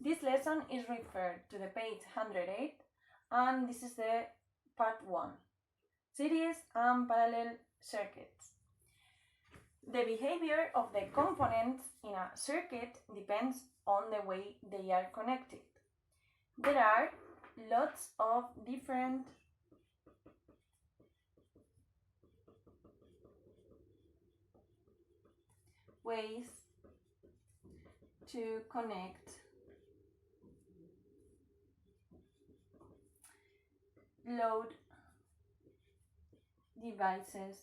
This lesson is referred to the page 108, and this is the part 1, series and parallel circuits. The behavior of the components in a circuit depends on the way they are connected. There are lots of different ways to connect load devices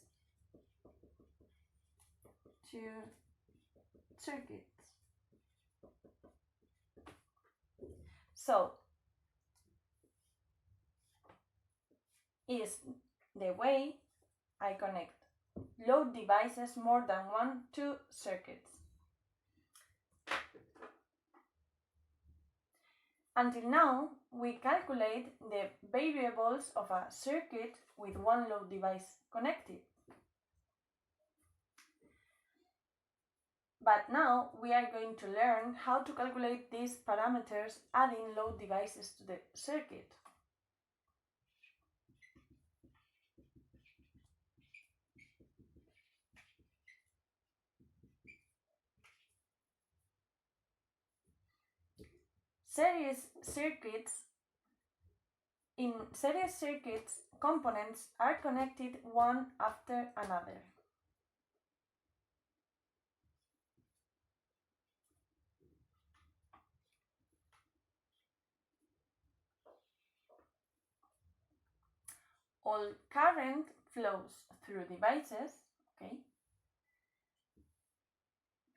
to circuits. So, is the way I connect load devices more than one to circuits. Until now, we calculate the variables of a circuit with one load device connected. But now we are going to learn how to calculate these parameters adding load devices to the circuit. In series circuits, components are connected one after another. All current flows through devices, okay?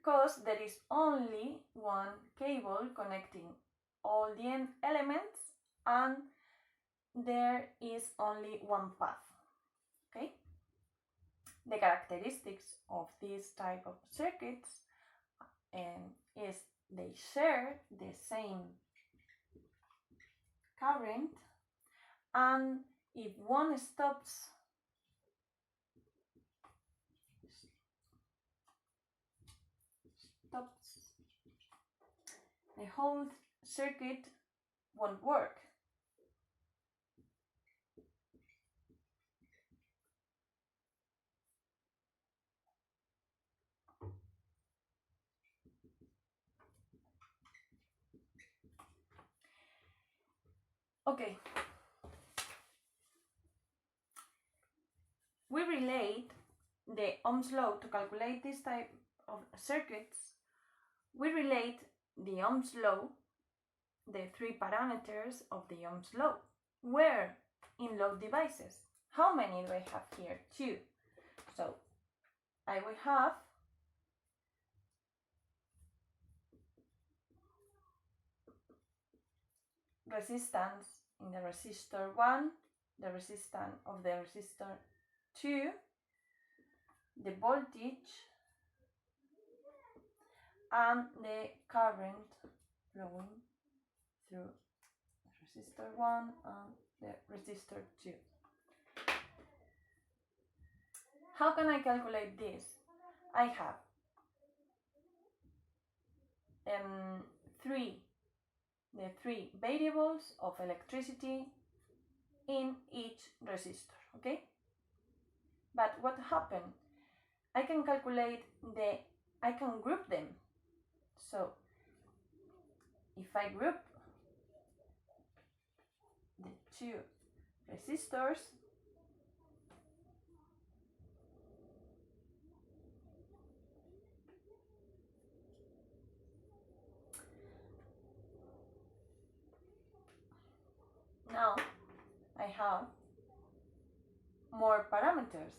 Because there is only one cable connecting all the elements and there is only one path, okay? The characteristics of this type of circuits is they share the same current, and if one stops the whole circuit won't work. Okay. We relate the Ohm's law to calculate this type of circuits. We relate the Ohm's law, the three parameters of the Ohm's law. Where? In load devices. How many do I have here? 2. So I will have resistance in the resistor 1, the resistance of the resistor 2, the voltage, and the current flowing through resistor 1 and the resistor 2. How can I calculate this? I have the three variables of electricity in each resistor, okay? But what happened? I can group them. So if I group the two resistors, now I have more parameters.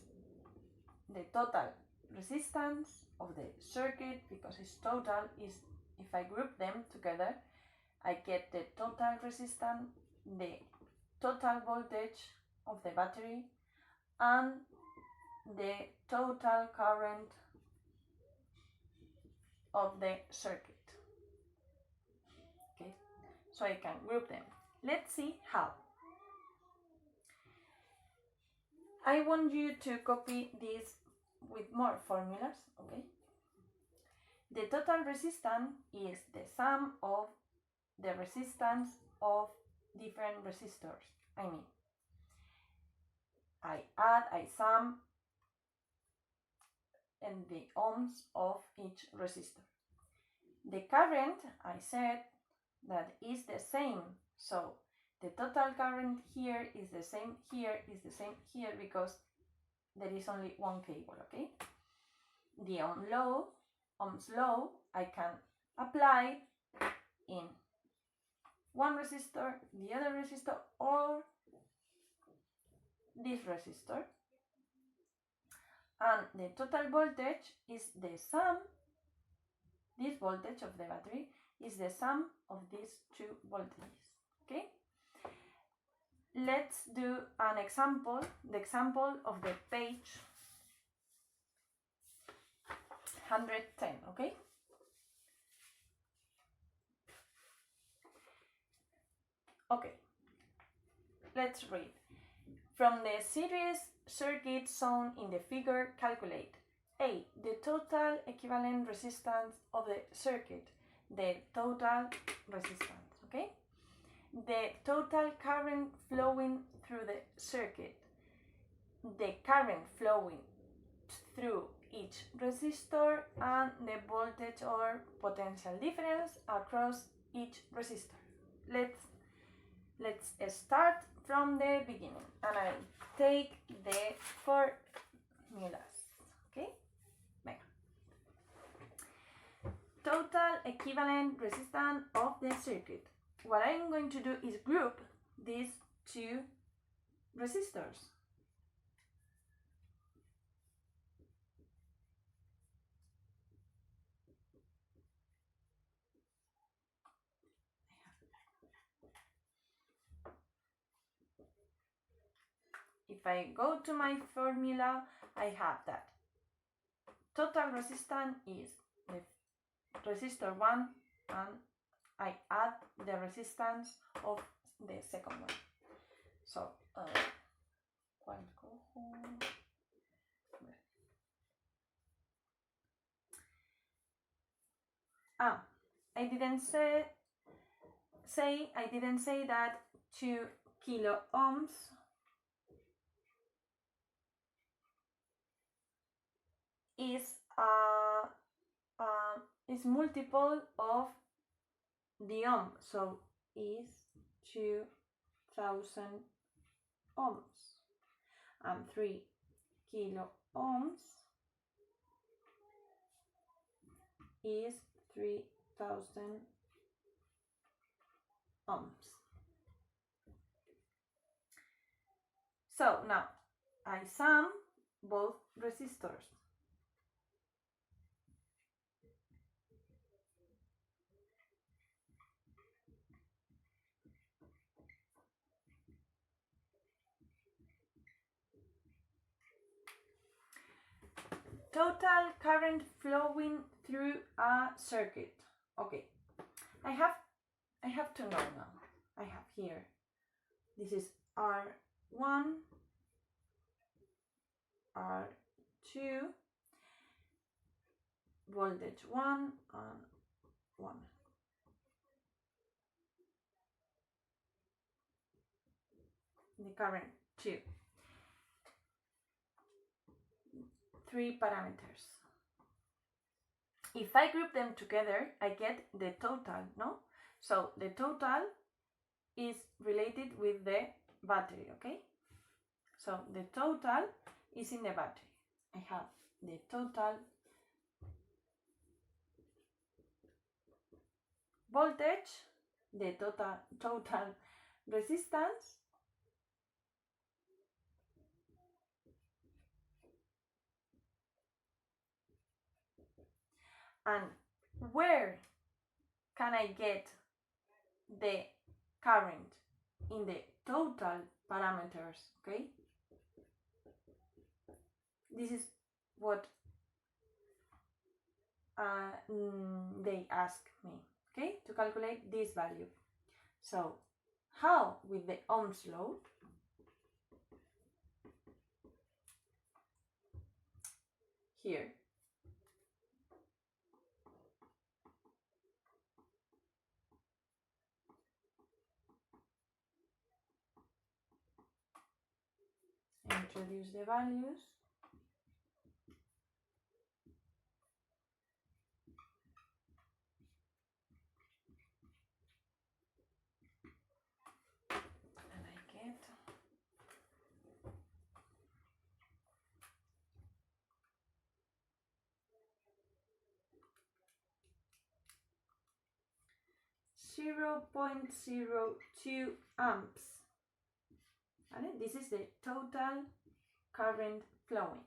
The total resistance of the circuit, because it's total, is if I group them together, I get the total resistance, the total voltage of the battery, and the total current of the circuit. Okay, so I can group them. Let's see how. I want you to copy this with more formulas, okay? The total resistance is the sum of the resistance of different resistors. I mean, I add, I sum, and the ohms of each resistor. The current, I said, that is the same. So the total current here is the same here, is the same here, because there is only one cable, okay? The Ohm's law, I can apply in one resistor, the other resistor, or this resistor. And the total voltage is the sum, this voltage of the battery is the sum of these two voltages, okay? Let's do an example, the example of the page 110, okay? Okay, let's read. From the series circuit shown in the figure, calculate A. The total equivalent resistance of the circuit, the total resistance, okay? The total current flowing through the circuit, the current flowing through each resistor, and the voltage or potential difference across each resistor. Let's start from the beginning, and I take the formulas, okay? Venga. Total equivalent resistance of the circuit. What I'm going to do is group these two resistors. If I go to my formula, I have that total resistance is the resistor 1, and I add the resistance of the second one. So, I didn't say that 2 kilo ohms is multiple of the ohm, so is 2000 ohms, and 3 kilo ohms is 3000 ohms. So now I sum both resistors. Total current flowing through a circuit. Okay, I have to know now. I have here, this is R1, R2, voltage 1 and 1. The current 2. 3 parameters. If I group them together, I get the total, no? So the total is related with the battery, okay? So the total is in the battery. I have the total voltage, the total resistance, and where can I get the current? In the total parameters, okay? This is what they ask me, okay, to calculate this value. So how? With the Ohm's law. Here, introduce the values. And I get 0.02 amps. And this is the total current flowing.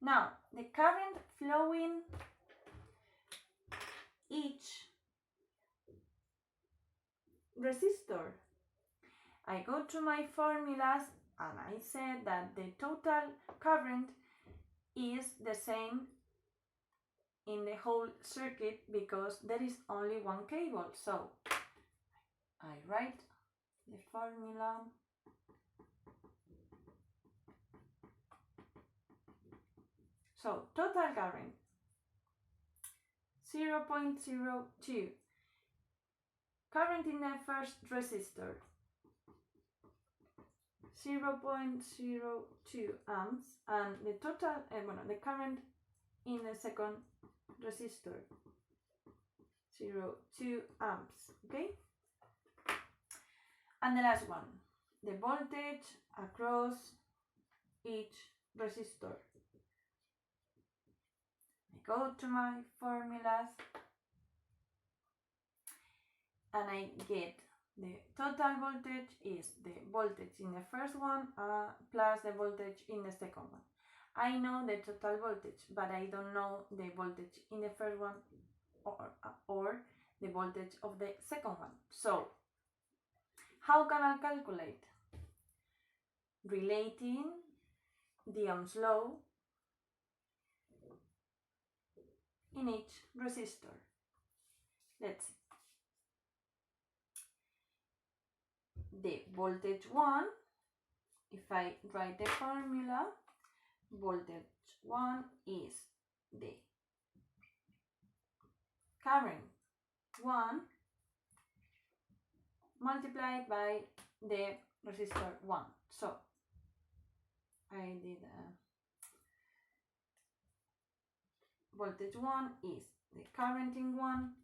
Now, the current flowing each resistor. I go to my formulas and I said that the total current is the same in the whole circuit because there is only one cable. So I write the formula. So total current 0.02. Current in the first resistor 0.02 amps, and the total, the current in the second resistor 0.2 amps. Okay. And the last one, the voltage across each resistor. I go to my formulas and I get the total voltage is the voltage in the first one plus the voltage in the second one. I know the total voltage, but I don't know the voltage in the first one or the voltage of the second one. So how can I calculate? Relating the Ohm's law in each resistor. Let's see. The voltage 1, if I write the formula, voltage 1 is the current 1 multiplied by the resistor 1. So I did voltage 1 is the current in 1,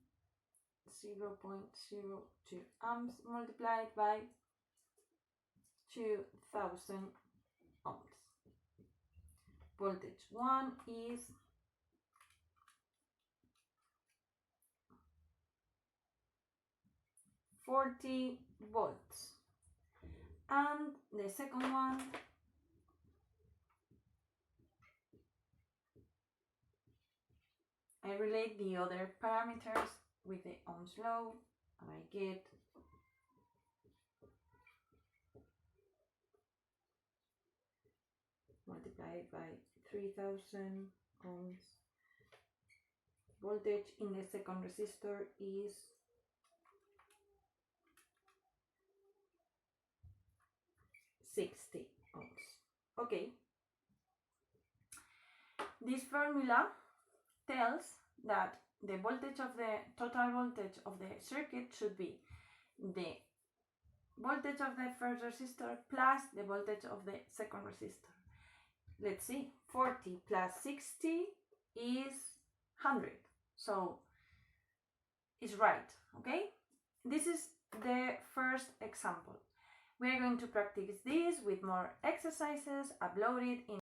0.02 amps multiplied by 2000 ohms. Voltage 1 is 40 volts. And the second one I relate the other parameters with the Ohm's law and I get multiplied by 3000 ohms. Voltage in the second resistor is 60 ohms. Okay. This formula tells that the voltage of the total voltage of the circuit should be the voltage of the first resistor plus the voltage of the second resistor. Let's see, 40 plus 60 is 100. So it's right, okay? This is the first example. We are going to practice this with more exercises uploaded in